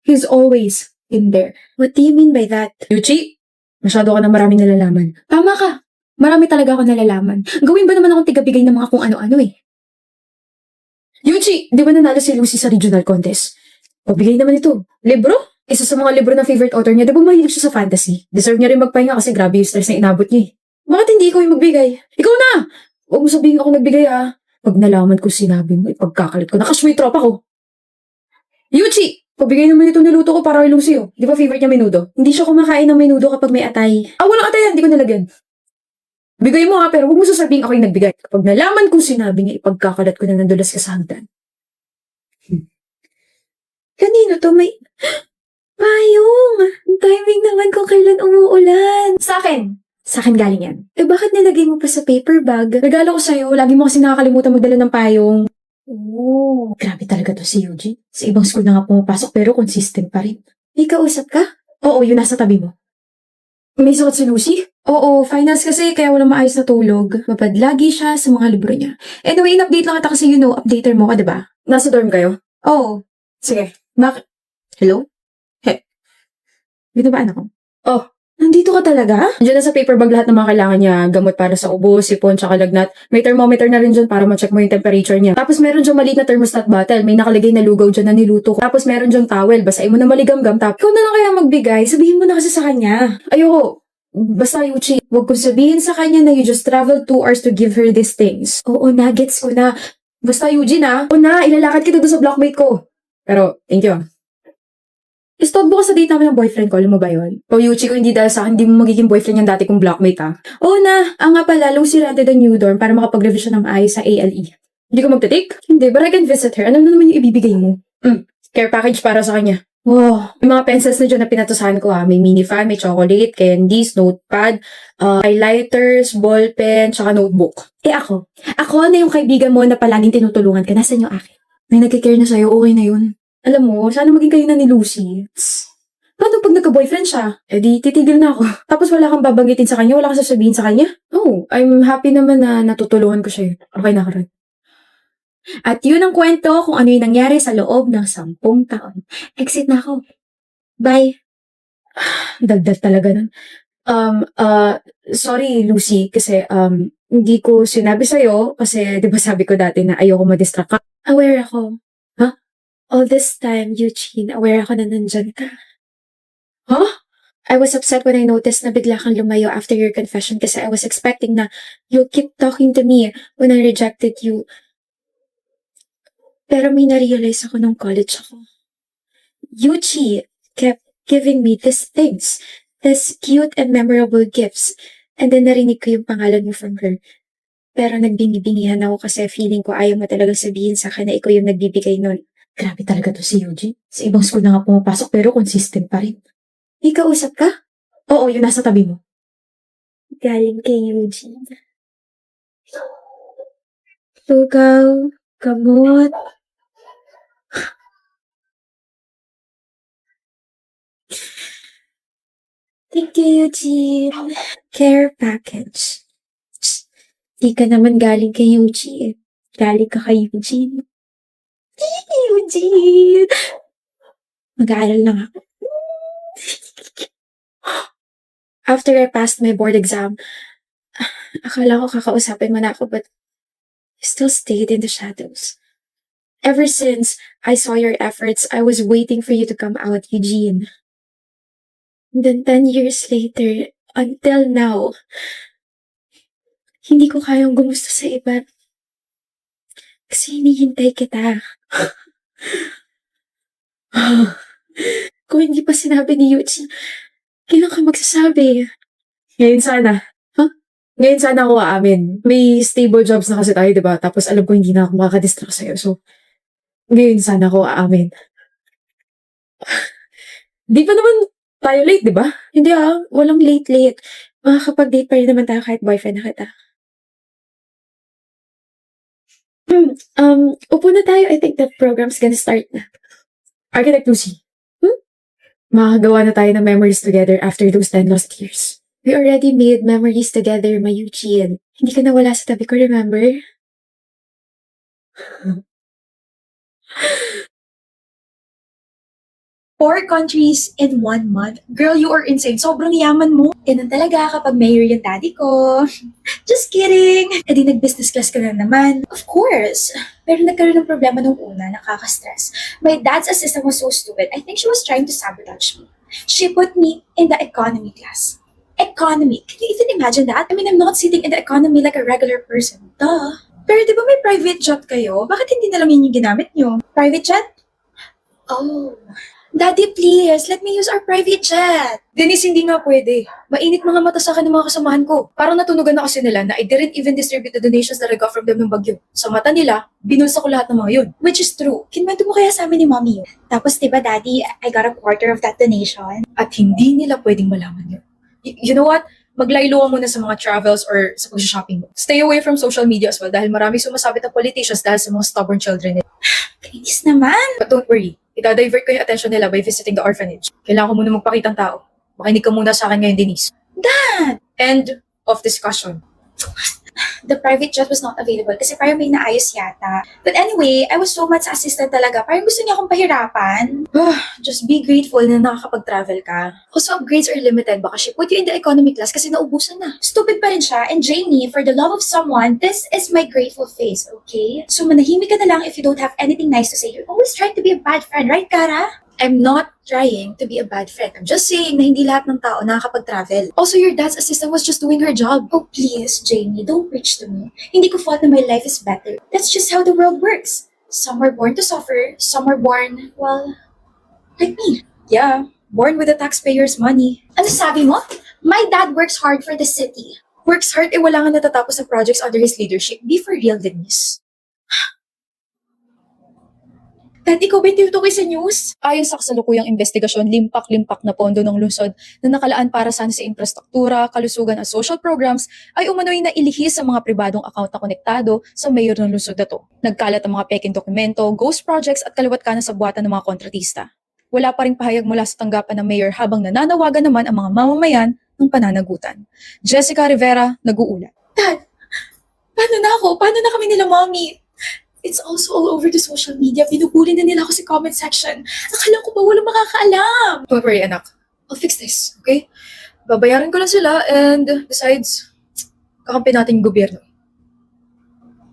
He's always in there. What do you mean by that? Yuchi, masyado ka na maraming nalalaman. Tama ka. Marami talaga ako nalalaman. Gawin ba naman akong tigabigay ng mga kung ano-ano eh? Yuchi, di ba nanalo si Lucy sa regional contest? Pagbigay naman ito. Libro? Isa sa mga libro ng favorite author niya, di ba mahilig siya sa fantasy? Deserve niya rin magpahinga kasi grabe yung stress na inabot niya eh. Bakit hindi ikaw yung magbigay? Ikaw na! Huwag mo sabihin ako nagbigay ah. Pag nalaman ko sinabi mo, ipagkakalit ko. Nakasweet tropa ko. Yuchi! Pagbigay naman ito niluto ko para kay Lucy oh. Di ba favorite niya menudo? Hindi siya kumakain ng menudo kapag may atay. Ah, walang atayan, hindi ko nalagyan. Bigay mo ha, pero huwag mo sasabihin ako yung nagbigay. Kapag nalaman kong sinabi niya, ipagkakalat ko na nandulas ka sa hagdan. Kanino to? May... Payong! Ang timing naman kung kailan umuulan. Sa akin! Sa akin galing yan. Eh bakit nilagay mo pa sa paper bag? Regalo ko sa'yo, lagi mo kasi nakakalimutan magdala ng payong. Oh. Grabe talaga to si Eugene. Sa ibang school na nga pumapasok pero consistent pa rin. May kausap ka? Oo, yun nasa tabi mo. May sakit si Lucy? Oo, finals kasi kaya walang maayos na tulog. Mapad lagi siya sa mga libro niya. Anyway, in-update lang kita kasi updater mo ka, diba? Nasa dorm kayo? Oo. Sige. Hello? He. Binabaan ako. Oh, nandito ka talaga? Nandiyan na sa paper bag lahat ng mga kailangan niya. Gamot para sa ubo, sipon, tsaka lagnat. May thermometer na rin dyan para ma-check mo yung temperature niya. Tapos meron dyan maliit na thermostat bottle. May nakalagay na lugaw dyan na niluto ko. Tapos meron dyan towel. Basahin mo na maligam-gam. Tapos ikaw na lang kaya magbigay. Sabihin mo na kasi sa kanya. Ayoko. Basta Yuchi, huwag kong sabihin sa kanya na you just traveled 2 hours to give her these things. Oo, nuggets ko na. Basta Eugene oo na, ilalakad kita doon sa blockmate ko. Pero, thank you. Istodbo ka sa date namin ng boyfriend ko, alam mo ba yun? O Yuchi, kung hindi dahil sa akin, hindi mo magiging boyfriend yung dati kong blockmate ha. Oo na, nga pala, Lucy rented a new dorm para makapag-revision ng maayos sa ALE. Hindi ko magte-take? Hindi, but I can visit her. Ano na naman yung ibibigay mo? Care package para sa kanya. Wow, may mga pencils na dyan na pinatusahan ko ha. May mini fan, may chocolate, candies, notepad, highlighters, ballpen, tsaka notebook. Eh ako? Ako na yung kaibigan mo na palaging tinutulungan ka. Nasaan yung akin? May nagkikare na sa'yo, okay na yun. Alam mo, sana maging kayo na ni Lucy. Paano pag nagka-boyfriend siya? Eh di, titigil na ako. Tapos wala kang babanggitin sa kanya, wala kang sasabihin sa kanya? Oh, I'm happy naman na natutulungan ko siya. Okay na, Karan. At yun ang kwento kung ano yung nangyari sa loob ng 10 taon. Exit na ako. Bye. Dagdag talaga nun. Sorry Lucy, kasi hindi ko sinabi sa'yo kasi di ba sabi ko dati na ayoko ma-distract ka. Aware ako. Huh? All this time, Eugene, aware ako na nandyan ka. Huh? I was upset when I noticed na bigla kang lumayo after your confession kasi I was expecting na you'll keep talking to me when I rejected you. Pero may na-realize ako nung college ako. Yuchi kept giving me these things, these cute and memorable gifts, and then narinig ko yung pangalan mo from her. Pero nagbingi-bingihan ako kasi feeling ko ayaw mo talagang sabihin sa akin na ikaw yung nagbibigay nun. Grabe talaga to si Eugene. Sa ibang school na nga pumapasok pero consistent pa rin. May kausap ka? Oo, yun nasa tabi mo. Galing kay Eugene. Lugaw, gamot. Thank you, Eugene. Care package. Di ka naman galing kay Eugene. Galing ka kay Eugene. Eugene! Mag-aaral lang ako. After I passed my board exam, akala ko kakausapin mo na ako but you still stayed in the shadows. Ever since I saw your efforts, I was waiting for you to come out, Eugene. And then 10 years later, until now, hindi ko kayang gumusto sa iba. Kasi hinihintay kita. Kung hindi pa sinabi ni Eugene, kailan ka magsasabi? Ngayon sana. Huh? Ngayon sana ako aamin. May stable jobs na kasi tayo, di ba? Tapos alam ko hindi na ako makakadistract sa'yo. So, ngayon sana ako aamin. Di pa naman tayo late, di ba? Hindi walang late-late. Makakapag-date pa rin naman tayo kahit boyfriend na kita. Upo na tayo. I think the program's gonna start na. Architect Lucy. Makakagawa na tayo ng memories together after those 10 lost years. We already made memories together, my Eugene. Hindi ka nawala sa tabi ko, remember? 4 countries in 1 month. Girl, you are insane. Sobrang yaman mo. Ganun talaga kapag mayor yung daddy ko. Just kidding. E di nag-business class ka na naman. Of course. Pero nagkaroon ng problema nung una, nakaka-stress. My dad's assistant was so stupid. I think she was trying to sabotage me. She put me in the economy class. Economy. Can you even imagine that? I mean, I'm not sitting in the economy like a regular person. Duh. Pero di ba may private jet kayo? Bakit hindi na lang yun yung ginamit nyo? Private jet? Oh. Daddy, please, let me use our private jet. Denise, hindi nga pwede. Mainit mga mata sa akin ng mga kasamahan ko. Parang natunugan na kasi nila na I didn't even distribute the donations that I got from them ng bagyo. Sa mata nila, binulsa ko lahat ng mga yun. Which is true. Kinwento mo kaya sa amin ni Mommy yun. Tapos diba, Daddy, I got a quarter of that donation. At hindi nila pwedeng malaman yun. You know what? Maglaylo ka muna sa mga travels or sa pag-shopping mo. Stay away from social media as well dahil maraming sumasabit ng politicians dahil sa mga stubborn children nila. Kainis naman. But don't worry. Ida-divert ko yung attention nila by visiting the orphanage. Kailangan ko muna magpakitang tao. Makinig ka muna sa akin ngayon, Denise. Dad! End of discussion. The private jet was not available kasi parang may naayos yata. But anyway, I was so mad sa assistant talaga. Parang gusto niya akong pahirapan. Just be grateful na nakakapag-travel ka. Also, upgrades are limited. Baka she put you in the economy class kasi naubusan na. Stupid pa rin siya. And Jamie, for the love of someone, this is my grateful face, okay? So manahimik ka na lang if you don't have anything nice to say. You're always trying to be a bad friend, right, Kara? I'm not trying to be a bad friend. I'm just saying na hindi lahat ng tao nakakapag-travel. Also, your dad's assistant was just doing her job. Oh, please, Jamie, don't preach to me. Hindi ko fault na my life is better. That's just how the world works. Some are born to suffer. Some are born, well, like me. Yeah, born with the taxpayers' money. Ano sabi mo? My dad works hard for the city. Works hard, wala nga natatapos na projects under his leadership. Be for real, Denise. Dad, ikaw ba tinutukoy sa news? Ayon sa kasalukuyang investigasyon, limpak-limpak na pondo ng lungsod na nakalaan para sana sa infrastruktura, kalusugan at social programs ay umano'y nailihis sa mga pribadong account na konektado sa mayor ng lungsod na to. Nagkalat ang mga peking dokumento, ghost projects at kaliwat kanan sa buhatan ng mga kontratista. Wala pa ring pahayag mula sa tanggapan ng mayor habang nananawagan naman ang mga mamamayan ng pananagutan. Jessica Rivera, nag-uulat. Dad, paano na ako? Paano na kami nila, Mommy? It's also all over the social media. Binubuli na nila ako sa comment section. Akala ko ba walang makakaalam? Don't worry, anak. I'll fix this, okay? Babayaran ko lang sila and besides, kakampi natin yung gobyerno.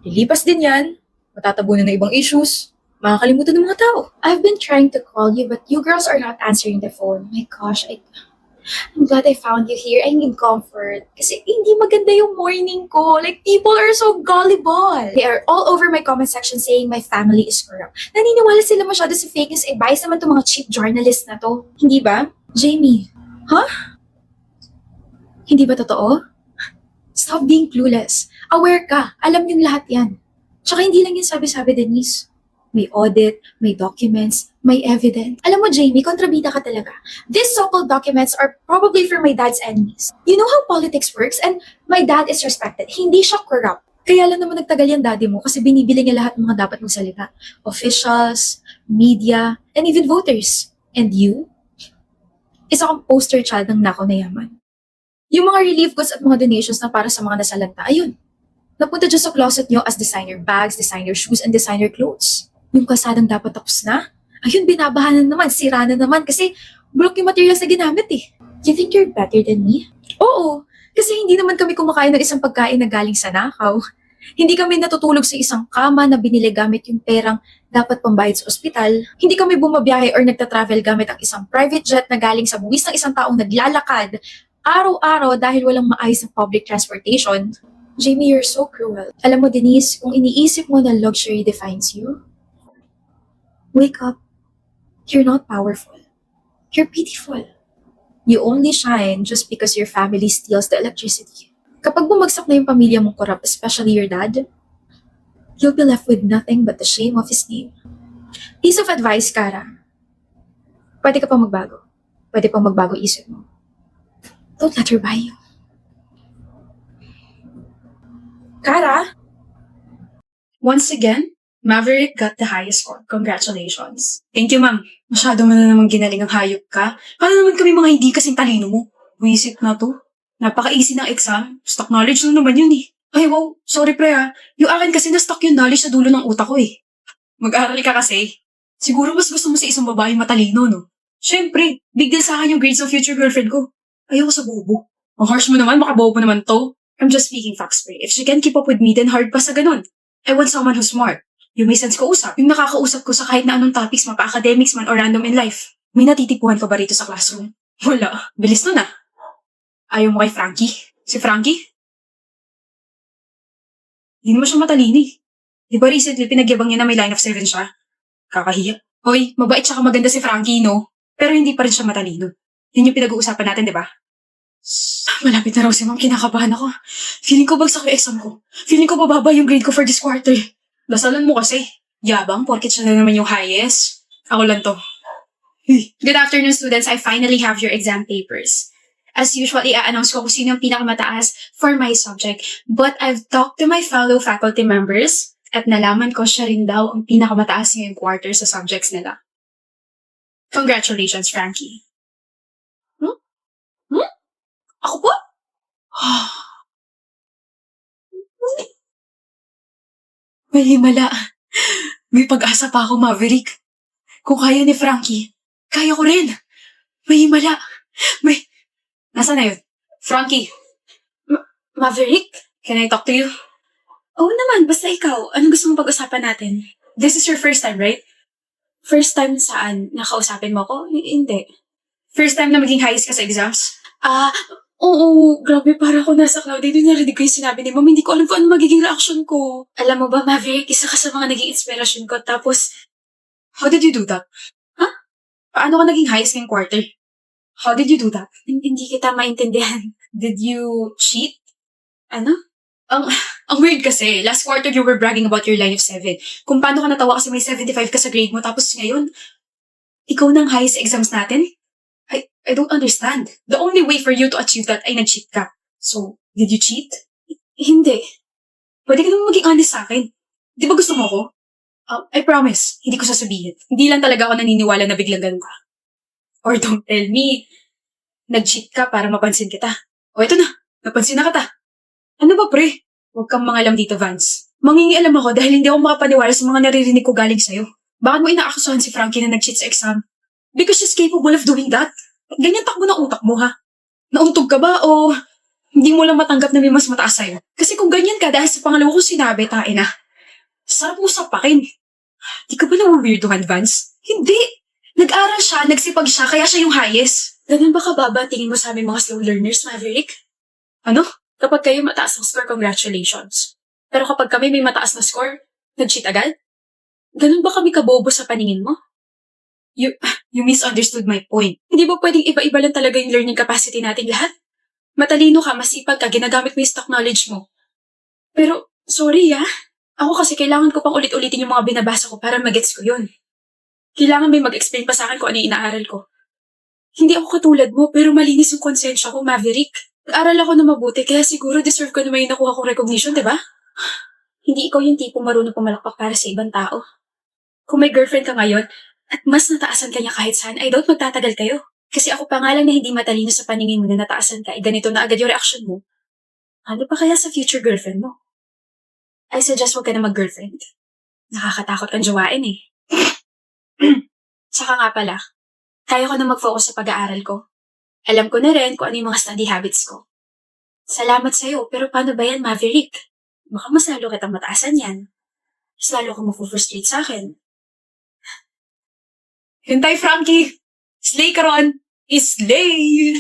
Lilipas din yan. Matatabunan na ibang issues. Makakalimutan ng mga tao. I've been trying to call you but you girls are not answering the phone. My gosh, I'm glad I found you here. I need comfort. Kasi hindi maganda yung morning ko. Like, people are so gullible. They are all over my comment section saying my family is corrupt. Naniniwala sila masyado sa fake news. Bias naman itong mga cheap journalists na to. Hindi ba? Jamie, huh? Hindi ba totoo? Stop being clueless. Aware ka. Alam yung lahat yan. Tsaka hindi lang yung sabi-sabi, Denise. May audit, may documents, may evidence. Alam mo, Jamie, kontrabida ka talaga. These so-called documents are probably for my dad's enemies. You know how politics works and my dad is respected. Hindi siya corrupt. Kaya lang naman nagtagal yung daddy mo kasi binibili niya lahat ng mga dapat magsalita. Officials, media, and even voters. And you? Isa kang poster child ng nakaw na yaman. Yung mga relief goods at mga donations na para sa mga nasalanta, ayun. Napunta dyan sa closet nyo as designer bags, designer shoes, and designer clothes. Yung kasadang dapat tapos na, ayun, binabahan na naman, sira na naman kasi bulok yung materials na ginamit eh. You think you're better than me? Oo, kasi hindi naman kami kumakain ng isang pagkain na galing sa nakaw. Hindi kami natutulog sa isang kama na binili gamit yung perang dapat pambayad sa ospital. Hindi kami bumabiyahe or nagta-travel gamit ang isang private jet na galing sa buwis ng isang taong naglalakad araw-araw dahil walang maayos na public transportation. Jamie, you're so cruel. Alam mo, Denise, kung iniisip mo na luxury defines you, wake up. You're not powerful. You're pitiful. You only shine just because your family steals the electricity. Kapag bumagsak na yung pamilya mong corrupt, especially your dad, you'll be left with nothing but the shame of his name. Piece of advice, Kara. Pwede ka pang magbago. Pwede pang magbago isip mo. Don't let her buy you. Kara? Once again, Maverick got the highest score. Congratulations. Thank you, ma'am. Masyado mo na naman ginaling ang hayop ka. Paano naman kami mga hindi kasing talino mo? Buisit na to. Napaka-easy ng exam. Stock knowledge na naman yun eh. Ay, wow. Sorry, pre ha. Yung akin kasi na-stock yung knowledge sa dulo ng utak ko eh. Mag-aral ka kasi. Siguro mas gusto mo sa isang babae matalino, no? Siyempre, big deal sa akin yung grades ng future girlfriend ko. Ayoko sa bobo. Ang harsh mo naman, makabobo naman to. I'm just speaking facts, pre. If she can keep up with me, then hard pa sa ganun. I want someone who's smart. Yung may sense ko usap. Yung nakakausap ko sa kahit na anong topics, mapa-academics man or random in life. May natitipuhan ka ba rito sa classroom? Wala. Bilis nun ah. Ayaw mo kay Frankie? Si Frankie? Hindi naman siya matalini. Di ba recently pinagyabang niya na may line of 7 siya? Kakahiya. Hoy, mabait siya maganda si Frankie, no? Pero hindi pa rin siya matalino. Yun yung pinag-uusapan natin, di ba? Malapit na raw si ma'am, kinakabahan ako. Feeling ko bagsak yung exam ko. Feeling ko bababa yung grade ko for this quarter. Dasalan mo kasi. Yabang, porket siya na naman yung highest. Ako lang to. Good afternoon, students. I finally have your exam papers. As usual, i-announce ko kung sino yung pinakamataas for my subject. But I've talked to my fellow faculty members at nalaman ko siya rin daw ang pinakamataas ngayong quarter sa subjects nila. Congratulations, Frankie. Ako po? May himala. May pag-asa pa ako, Maverick. Kung kaya ni Frankie, kaya ko rin. May himala. Nasaan na yun? Frankie, Maverick? can I talk to you? Oo naman, basta ikaw. Anong gusto mong pag-usapan natin? This is your first time, right? First time saan? Nakausapin mo ko? Hindi. First time na maging highest ka sa exams? Oo, grabe, para ako nasa cloud. Hindi narinig ko yung sinabi ni Mom. Hindi ko alam kung ano magiging reaction ko. Alam mo ba, Maverick, isa ka sa mga naging inspirasyon ko. Tapos, How did you do that? Huh? Paano ka naging highest ngayong quarter? How did you do that? hindi kita maintindihan. Did you cheat? Ano? Ang weird kasi, last quarter you were bragging about your line of 7. Kung paano ka natawa kasi may 75 ka sa grade mo, tapos ngayon, ikaw nang highest sa exams natin? I don't understand. The only way for you to achieve that ay nag-cheat ka. So, did you cheat? Hindi. Pwede ka naman maging honest sa akin. Di ba gusto mo ko? I promise, hindi ko sasabihin. Hindi lang talaga ako naniniwala na biglang ganun ka. Or don't tell me, nag-cheat ka para mapansin kita. O eto na, napansin na kita. Ano ba pre? Huwag kang mangalam dito, Vance. Mangingialam ako dahil hindi ako makapaniwala sa mga naririnig ko galing sa'yo. Bakit mo inaakusahan si Frankie na nag-cheat sa exam? Because she's capable of doing that. Ganyan takbo ng utak mo, ha? Nauntog ka ba o hindi mo lang matanggap na may mas mataas sa'yo? Kasi kung ganyan ka dahil sa pangalawa kong sinabi, tain na. Sarap mo sapakin. Di ka ba na-weirdohan, Vance? Hindi. Nag-aral siya, nagsipag siya, kaya siya yung highest. Ganun ba kababa tingin mo sa aming mga slow learners, Maverick? Ano? Kapag kayo mataas ang score, congratulations. Pero kapag kami may mataas na score, nag-cheat agad? Ganun ba kami kabobo sa paningin mo? You misunderstood my point. Hindi ba pwedeng iba-iba lang talaga yung learning capacity nating lahat? Matalino ka, masipag ka, ginagamit mo yung stock knowledge mo. Pero, sorry Ako kasi kailangan ko pang ulit-ulitin yung mga binabasa ko para magets ko yun. Kailangan may mag-explain pa sa akin kung ano yung inaaral ko. Hindi ako katulad mo, pero malinis yung konsensya ko, Maverick. Nag-aral ako na mabuti, kaya siguro deserve ko naman yung nakuha kong recognition, diba? Hindi ikaw yung tipong marunong pumalakpak para sa ibang tao. Kung may girlfriend ka ngayon, at mas nataasan ka niya kahit saan, I doubt magtatagal kayo. Kasi ako pa nga lang na hindi matalino sa paningin mo na nataasan ka, ganito na agad yung reaction mo. Ano pa kaya sa future girlfriend mo? I suggest huwag ka na mag-girlfriend. Nakakatakot kang jowain eh. Saka nga pala, kaya ko na mag-focus sa pag-aaral ko. Alam ko na rin kung ano yung mga study habits ko. Salamat sa'yo, pero paano ba yan, Maverick? Baka mas lalo kitang mataasan yan. Mas lalo ka mag-frustrate sa akin. Hintay, Frankie! Slay ka ron! Slay!